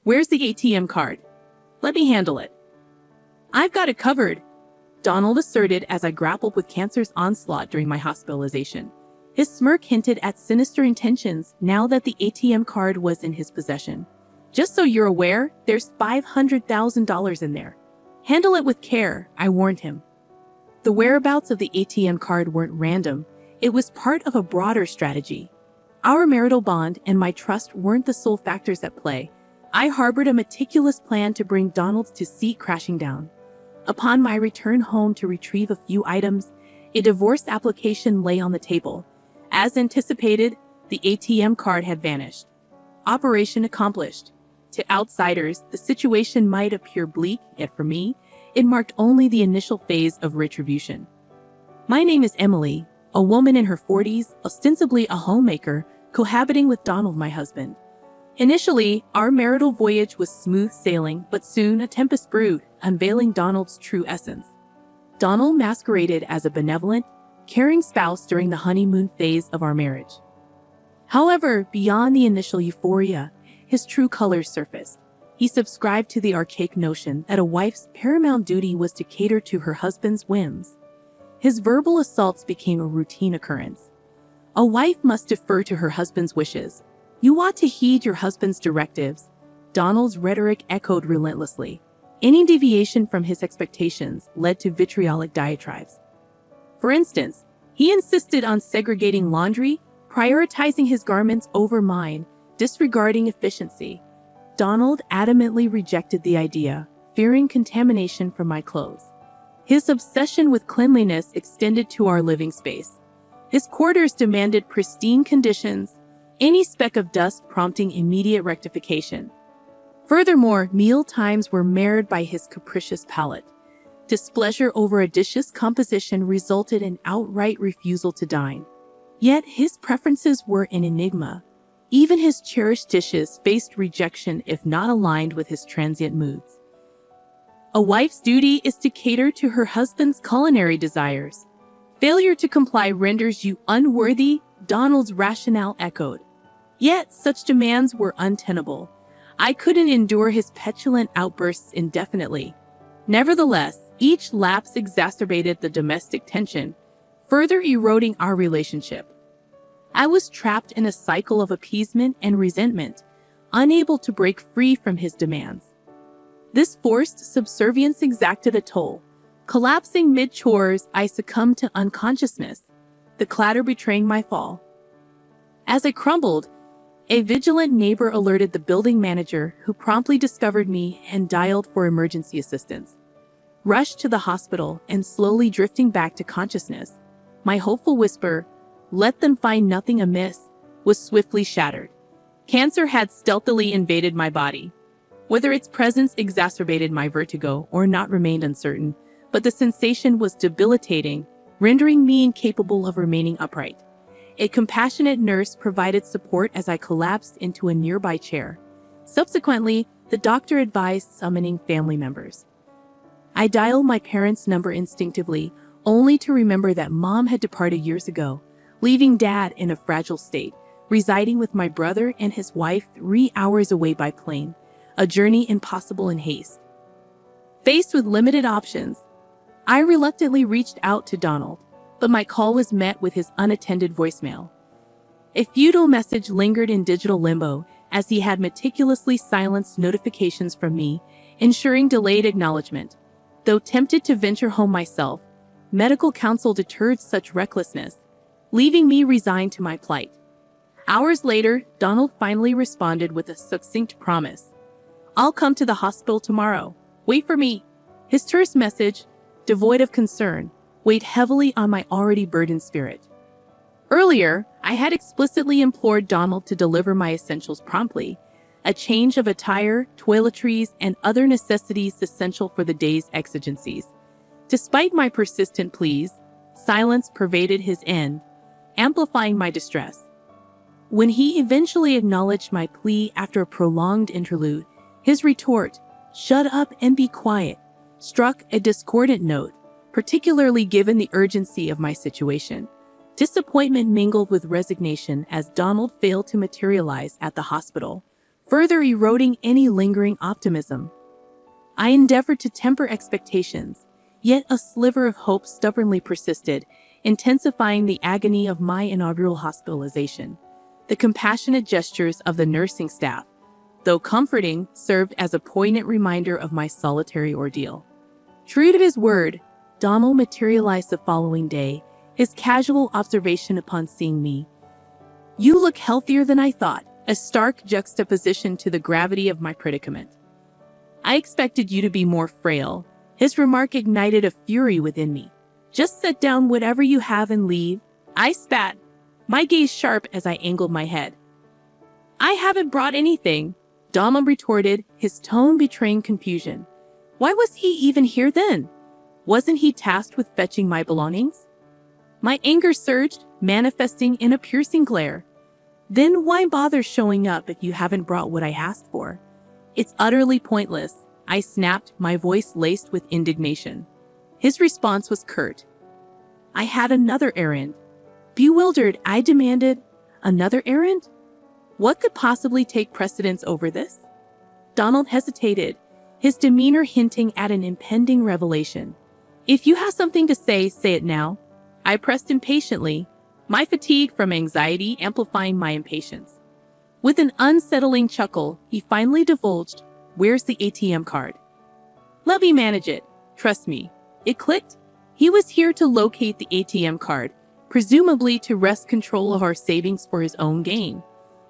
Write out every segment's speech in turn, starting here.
Where's the ATM card? Let me handle it. I've got it covered, Donald asserted as I grappled with cancer's onslaught during my hospitalization. His smirk hinted at sinister intentions now that the ATM card was in his possession. Just so you're aware, there's $500,000 in there. Handle it with care, I warned him. The whereabouts of the ATM card weren't random. It was part of a broader strategy. Our marital bond and my trust weren't the sole factors at play. I harbored a meticulous plan to bring Donald's seat crashing down. Upon my return home to retrieve a few items, a divorce application lay on the table. As anticipated, the ATM card had vanished. Operation accomplished. To outsiders, the situation might appear bleak, yet for me, it marked only the initial phase of retribution. My name is Emily, a woman in her 40s, ostensibly a homemaker, cohabiting with Donald, my husband. Initially, our marital voyage was smooth sailing, but soon a tempest brewed, unveiling Donald's true essence. Donald masqueraded as a benevolent, caring spouse during the honeymoon phase of our marriage. However, beyond the initial euphoria, his true colors surfaced. He subscribed to the archaic notion that a wife's paramount duty was to cater to her husband's whims. His verbal assaults became a routine occurrence. A wife must defer to her husband's wishes. You ought to heed your husband's directives. Donald's rhetoric echoed relentlessly. Any deviation from his expectations led to vitriolic diatribes. For instance, he insisted on segregating laundry, prioritizing his garments over mine, disregarding efficiency. Donald adamantly rejected the idea, fearing contamination from my clothes. His obsession with cleanliness extended to our living space. His quarters demanded pristine conditions, any speck of dust prompting immediate rectification. Furthermore, meal times were marred by his capricious palate. Displeasure over a dish's composition resulted in outright refusal to dine. Yet his preferences were an enigma. Even his cherished dishes faced rejection if not aligned with his transient moods. A wife's duty is to cater to her husband's culinary desires. Failure to comply renders you unworthy, Donald's rationale echoed. Yet such demands were untenable. I couldn't endure his petulant outbursts indefinitely. Nevertheless, each lapse exacerbated the domestic tension, further eroding our relationship. I was trapped in a cycle of appeasement and resentment, unable to break free from his demands. This forced subservience exacted a toll. Collapsing mid-chores, I succumbed to unconsciousness, the clatter betraying my fall. As I crumbled, a vigilant neighbor alerted the building manager, who promptly discovered me and dialed for emergency assistance. Rushed to the hospital and slowly drifting back to consciousness, my hopeful whisper, "Let them find nothing amiss," was swiftly shattered. Cancer had stealthily invaded my body. Whether its presence exacerbated my vertigo or not remained uncertain, but the sensation was debilitating, rendering me incapable of remaining upright. A compassionate nurse provided support as I collapsed into a nearby chair. Subsequently, the doctor advised summoning family members. I dialed my parents' number instinctively, only to remember that Mom had departed years ago, leaving Dad in a fragile state, residing with my brother and his wife 3 hours away by plane, a journey impossible in haste. Faced with limited options, I reluctantly reached out to Donald, but my call was met with his unattended voicemail. A futile message lingered in digital limbo as he had meticulously silenced notifications from me, ensuring delayed acknowledgement. Though tempted to venture home myself, medical counsel deterred such recklessness, leaving me resigned to my plight. Hours later, Donald finally responded with a succinct promise. "I'll come to the hospital tomorrow. Wait for me." His terse message, devoid of concern, weighed heavily on my already burdened spirit. Earlier, I had explicitly implored Donald to deliver my essentials promptly, a change of attire, toiletries, and other necessities essential for the day's exigencies. Despite my persistent pleas, silence pervaded his end, amplifying my distress. When he eventually acknowledged my plea after a prolonged interlude, his retort, "Shut up and be quiet," struck a discordant note, particularly given the urgency of my situation. Disappointment mingled with resignation as Donald failed to materialize at the hospital, further eroding any lingering optimism. I endeavored to temper expectations, yet a sliver of hope stubbornly persisted, intensifying the agony of my inaugural hospitalization. The compassionate gestures of the nursing staff, though comforting, served as a poignant reminder of my solitary ordeal. True to his word, Donald materialized the following day, his casual observation upon seeing me. "You look healthier than I thought," a stark juxtaposition to the gravity of my predicament. "I expected you to be more frail." His remark ignited a fury within me. "Just set down whatever you have and leave," I spat, my gaze sharp as I angled my head. "I haven't brought anything," Donald retorted, his tone betraying confusion. Why was he even here then? Wasn't he tasked with fetching my belongings? My anger surged, manifesting in a piercing glare. "Then why bother showing up if you haven't brought what I asked for?" "It's utterly pointless," I snapped, my voice laced with indignation. His response was curt. "I had another errand." Bewildered, I demanded, "Another errand? What could possibly take precedence over this?" Donald hesitated, his demeanor hinting at an impending revelation. "If you have something to say it now," I pressed impatiently, my fatigue from anxiety amplifying my impatience. With an unsettling chuckle, he finally divulged, "Where's the ATM card?" "Let me manage it. Trust me." It clicked. He was here to locate the ATM card, presumably to wrest control of our savings for his own gain.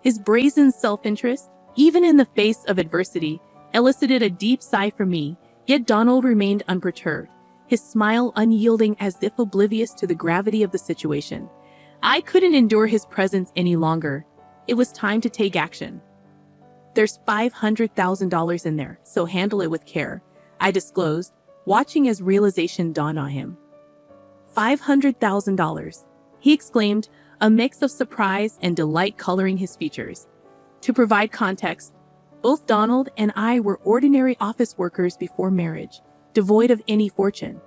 His brazen self-interest, even in the face of adversity, elicited a deep sigh from me, yet Donald remained unperturbed, his smile unyielding as if oblivious to the gravity of the situation. I couldn't endure his presence any longer. It was time to take action. "There's $500,000 in there, so handle it with care," I disclosed, watching as realization dawned on him. $500,000, he exclaimed, a mix of surprise and delight coloring his features. To provide context, both Donald and I were ordinary office workers before marriage, devoid of any fortune.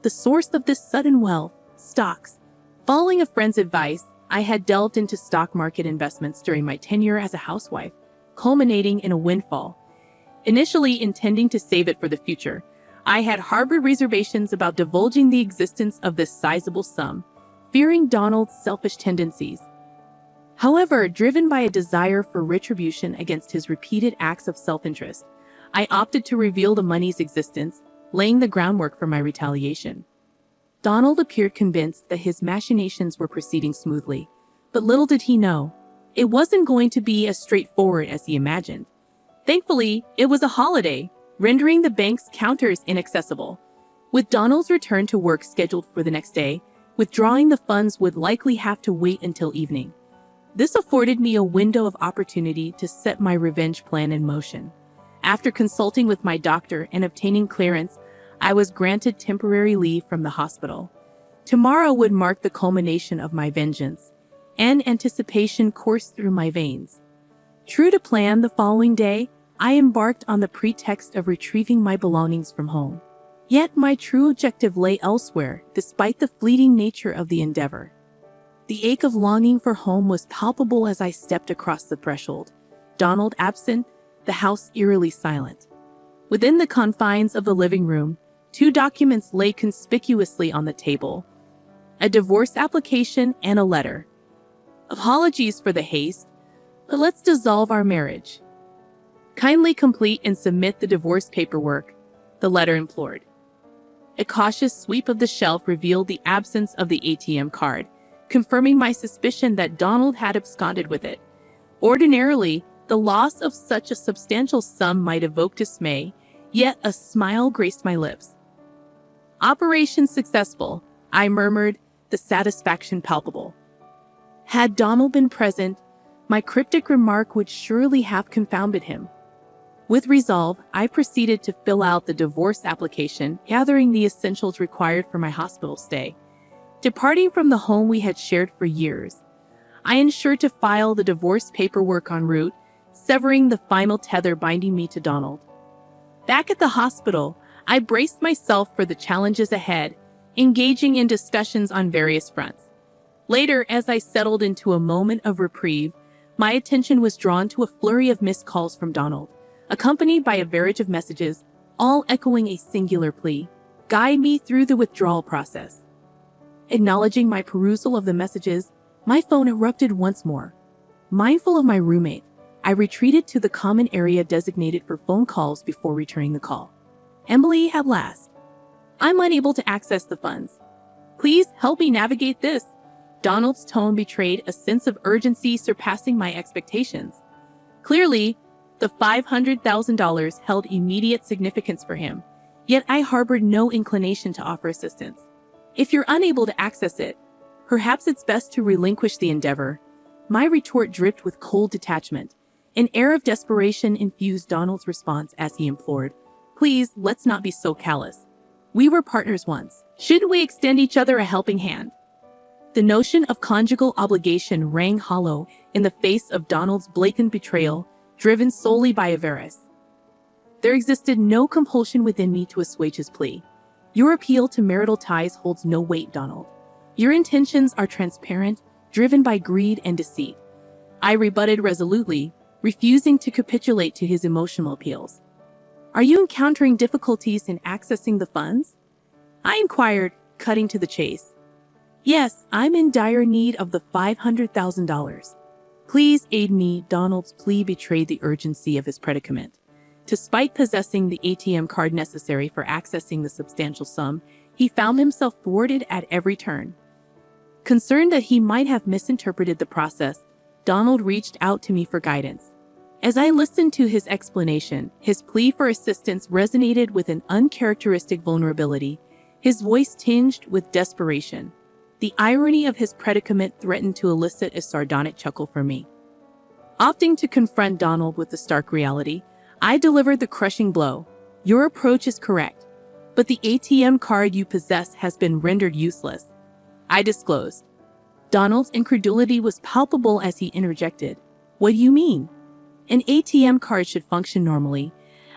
The source of this sudden wealth, stocks. Following a friend's advice, I had delved into stock market investments during my tenure as a housewife, culminating in a windfall. Initially intending to save it for the future, I had harbored reservations about divulging the existence of this sizable sum, fearing Donald's selfish tendencies. However, driven by a desire for retribution against his repeated acts of self-interest, I opted to reveal the money's existence, laying the groundwork for my retaliation. Donald appeared convinced that his machinations were proceeding smoothly, but little did he know, it wasn't going to be as straightforward as he imagined. Thankfully, it was a holiday, rendering the bank's counters inaccessible. With Donald's return to work scheduled for the next day, withdrawing the funds would likely have to wait until evening. This afforded me a window of opportunity to set my revenge plan in motion. After consulting with my doctor and obtaining clearance, I was granted temporary leave from the hospital. Tomorrow would mark the culmination of my vengeance, and anticipation coursed through my veins. True to plan, the following day, I embarked on the pretext of retrieving my belongings from home. Yet my true objective lay elsewhere, despite the fleeting nature of the endeavor. The ache of longing for home was palpable as I stepped across the threshold. Donald absent, the house eerily silent. Within the confines of the living room, 2 documents lay conspicuously on the table: a divorce application and a letter. "Apologies for the haste, but let's dissolve our marriage. Kindly complete and submit the divorce paperwork," the letter implored. A cautious sweep of the shelf revealed the absence of the ATM card, confirming my suspicion that Donald had absconded with it. Ordinarily, the loss of such a substantial sum might evoke dismay, yet a smile graced my lips. "Operation successful," I murmured, the satisfaction palpable. Had Donald been present, my cryptic remark would surely have confounded him. With resolve, I proceeded to fill out the divorce application, gathering the essentials required for my hospital stay. Departing from the home we had shared for years, I ensured to file the divorce paperwork en route, severing the final tether binding me to Donald. Back at the hospital, I braced myself for the challenges ahead, engaging in discussions on various fronts. Later, as I settled into a moment of reprieve, my attention was drawn to a flurry of missed calls from Donald, accompanied by a barrage of messages, all echoing a singular plea: guide me through the withdrawal process. Acknowledging my perusal of the messages, my phone erupted once more. Mindful of my roommate, I retreated to the common area designated for phone calls before returning the call. Emily, at last. I'm unable to access the funds. Please help me navigate this. Donald's tone betrayed a sense of urgency surpassing my expectations. Clearly, the $500,000 held immediate significance for him, yet I harbored no inclination to offer assistance. If you're unable to access it, perhaps it's best to relinquish the endeavor. My retort dripped with cold detachment. An air of desperation infused Donald's response as he implored, please, let's not be so callous. We were partners once. Shouldn't we extend each other a helping hand? The notion of conjugal obligation rang hollow in the face of Donald's blatant betrayal, driven solely by avarice. There existed no compulsion within me to assuage his plea. Your appeal to marital ties holds no weight, Donald. Your intentions are transparent, driven by greed and deceit. I rebutted resolutely, refusing to capitulate to his emotional appeals. Are you encountering difficulties in accessing the funds? I inquired, cutting to the chase. Yes, I'm in dire need of the $500,000. Please aid me. Donald's plea betrayed the urgency of his predicament. Despite possessing the ATM card necessary for accessing the substantial sum, he found himself thwarted at every turn. Concerned that he might have misinterpreted the process, Donald reached out to me for guidance. As I listened to his explanation, his plea for assistance resonated with an uncharacteristic vulnerability, his voice tinged with desperation. The irony of his predicament threatened to elicit a sardonic chuckle from me. Opting to confront Donald with the stark reality, I delivered the crushing blow. Your approach is correct, but the ATM card you possess has been rendered useless. I disclosed. Donald's incredulity was palpable as he interjected. What do you mean? An ATM card should function normally,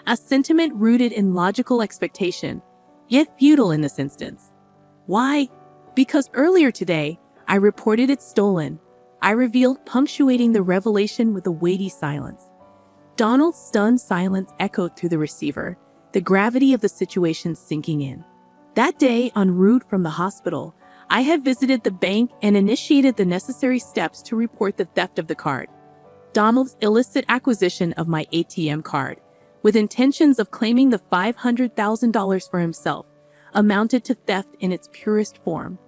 a sentiment rooted in logical expectation, yet futile in this instance. Why? Because earlier today, I reported it stolen. I revealed, punctuating the revelation with a weighty silence. Donald's stunned silence echoed through the receiver, the gravity of the situation sinking in. That day, en route from the hospital, I had visited the bank and initiated the necessary steps to report the theft of the card. Donald's illicit acquisition of my ATM card, with intentions of claiming the $500,000 for himself, amounted to theft in its purest form.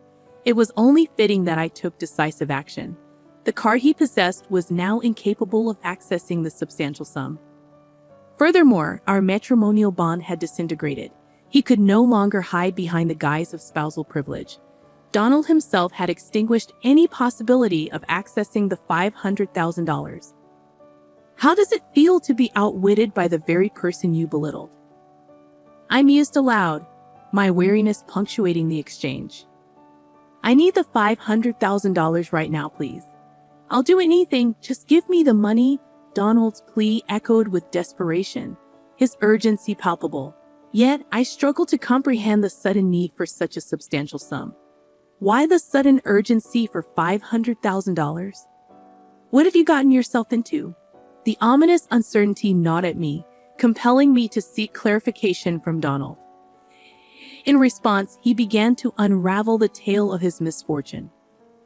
It was only fitting that I took decisive action. The card he possessed was now incapable of accessing the substantial sum. Furthermore, our matrimonial bond had disintegrated. He could no longer hide behind the guise of spousal privilege. Donald himself had extinguished any possibility of accessing the $500,000. How does it feel to be outwitted by the very person you belittled? I mused aloud, my weariness punctuating the exchange. I need the $500,000 right now, please. I'll do anything, just give me the money. Donald's plea echoed with desperation, his urgency palpable. Yet, I struggled to comprehend the sudden need for such a substantial sum. Why the sudden urgency for $500,000? What have you gotten yourself into? The ominous uncertainty gnawed at me, compelling me to seek clarification from Donald. In response, he began to unravel the tale of his misfortune.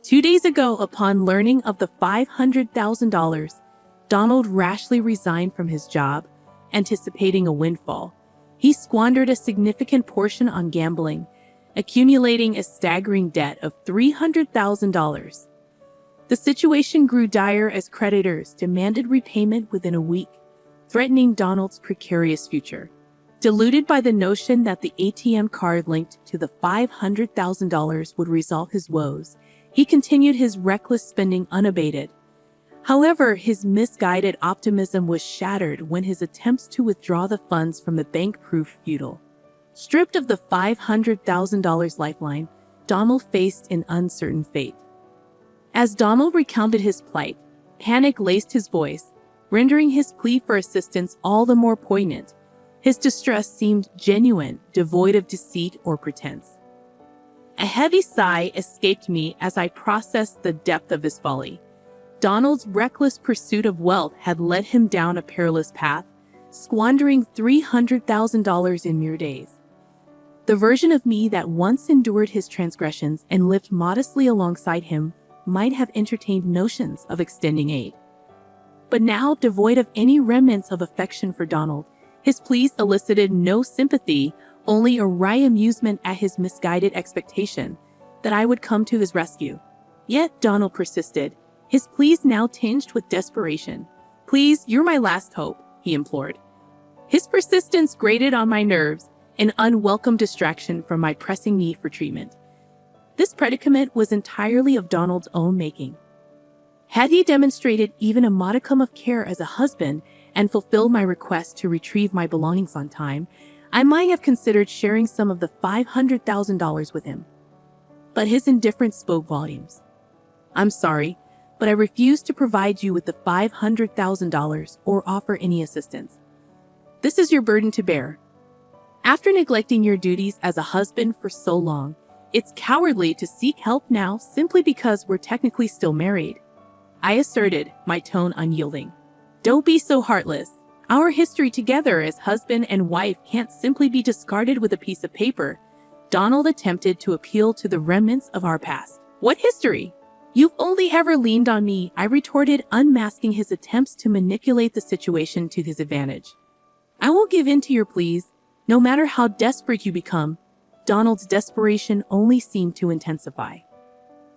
2 days ago, upon learning of the $500,000, Donald rashly resigned from his job, anticipating a windfall. He squandered a significant portion on gambling, accumulating a staggering debt of $300,000. The situation grew dire as creditors demanded repayment within a week, threatening Donald's precarious future. Deluded by the notion that the ATM card linked to the $500,000 would resolve his woes, he continued his reckless spending unabated. However, his misguided optimism was shattered when his attempts to withdraw the funds from the bank proved futile. Stripped of the $500,000 lifeline, Donald faced an uncertain fate. As Donald recounted his plight, panic laced his voice, rendering his plea for assistance all the more poignant. His distress seemed genuine, devoid of deceit or pretense. A heavy sigh escaped me as I processed the depth of his folly. Donald's reckless pursuit of wealth had led him down a perilous path, squandering $300,000 in mere days. The version of me that once endured his transgressions and lived modestly alongside him might have entertained notions of extending aid. But now, devoid of any remnants of affection for Donald, his pleas elicited no sympathy, only a wry amusement at his misguided expectation that I would come to his rescue. Yet Donald persisted, his pleas now tinged with desperation. "Please, you're my last hope," he implored. His persistence grated on my nerves, an unwelcome distraction from my pressing need for treatment. This predicament was entirely of Donald's own making. Had he demonstrated even a modicum of care as a husband and fulfilled my request to retrieve my belongings on time, I might have considered sharing some of the $500,000 with him. But his indifference spoke volumes. "I'm sorry, but I refuse to provide you with the $500,000 or offer any assistance. This is your burden to bear. After neglecting your duties as a husband for so long, it's cowardly to seek help now simply because we're technically still married," I asserted, my tone unyielding. "Don't be so heartless. Our history together as husband and wife can't simply be discarded with a piece of paper." Donald attempted to appeal to the remnants of our past. "What history? You've only ever leaned on me," I retorted, unmasking his attempts to manipulate the situation to his advantage. "I won't give in to your pleas, no matter how desperate you become." Donald's desperation only seemed to intensify.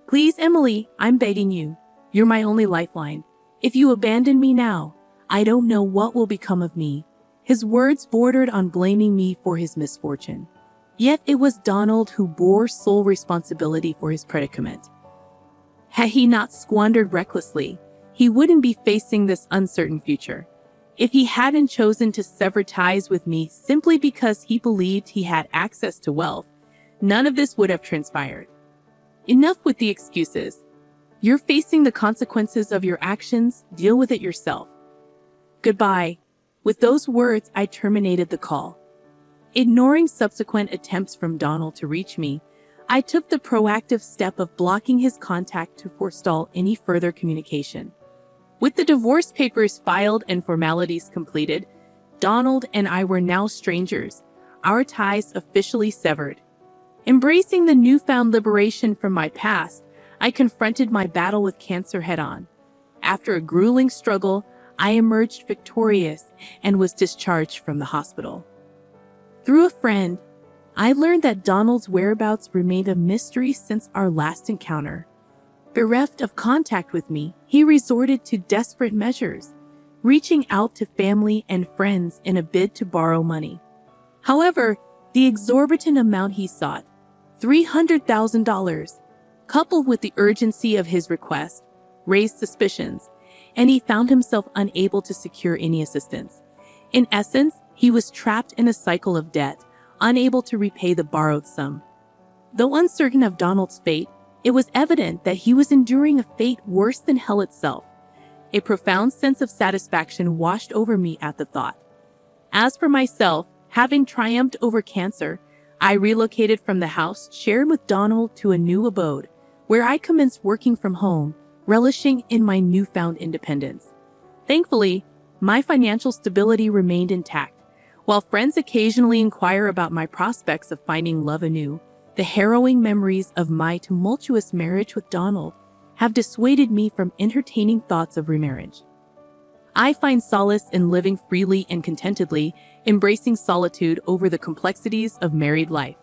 "Please, Emily, I'm begging you. You're my only lifeline. If you abandon me now, I don't know what will become of me." His words bordered on blaming me for his misfortune. Yet it was Donald who bore sole responsibility for his predicament. Had he not squandered recklessly, he wouldn't be facing this uncertain future. If he hadn't chosen to sever ties with me simply because he believed he had access to wealth, none of this would have transpired. Enough with the excuses. You're facing the consequences of your actions. Deal with it yourself. Goodbye. With those words, I terminated the call. Ignoring subsequent attempts from Donald to reach me, I took the proactive step of blocking his contact to forestall any further communication. With the divorce papers filed and formalities completed, Donald and I were now strangers, our ties officially severed. Embracing the newfound liberation from my past, I confronted my battle with cancer head-on. After a grueling struggle, I emerged victorious and was discharged from the hospital. Through a friend, I learned that Donald's whereabouts remained a mystery since our last encounter. Bereft of contact with me, he resorted to desperate measures, reaching out to family and friends in a bid to borrow money. However, the exorbitant amount he sought, $300,000, coupled with the urgency of his request, raised suspicions, and he found himself unable to secure any assistance. In essence, he was trapped in a cycle of debt, unable to repay the borrowed sum. Though uncertain of Donald's fate, it was evident that he was enduring a fate worse than hell itself. A profound sense of satisfaction washed over me at the thought. As for myself, having triumphed over cancer, I relocated from the house shared with Donald to a new abode, where I commenced working from home, relishing in my newfound independence. Thankfully, my financial stability remained intact. While friends occasionally inquire about my prospects of finding love anew, the harrowing memories of my tumultuous marriage with Donald have dissuaded me from entertaining thoughts of remarriage. I find solace in living freely and contentedly, embracing solitude over the complexities of married life.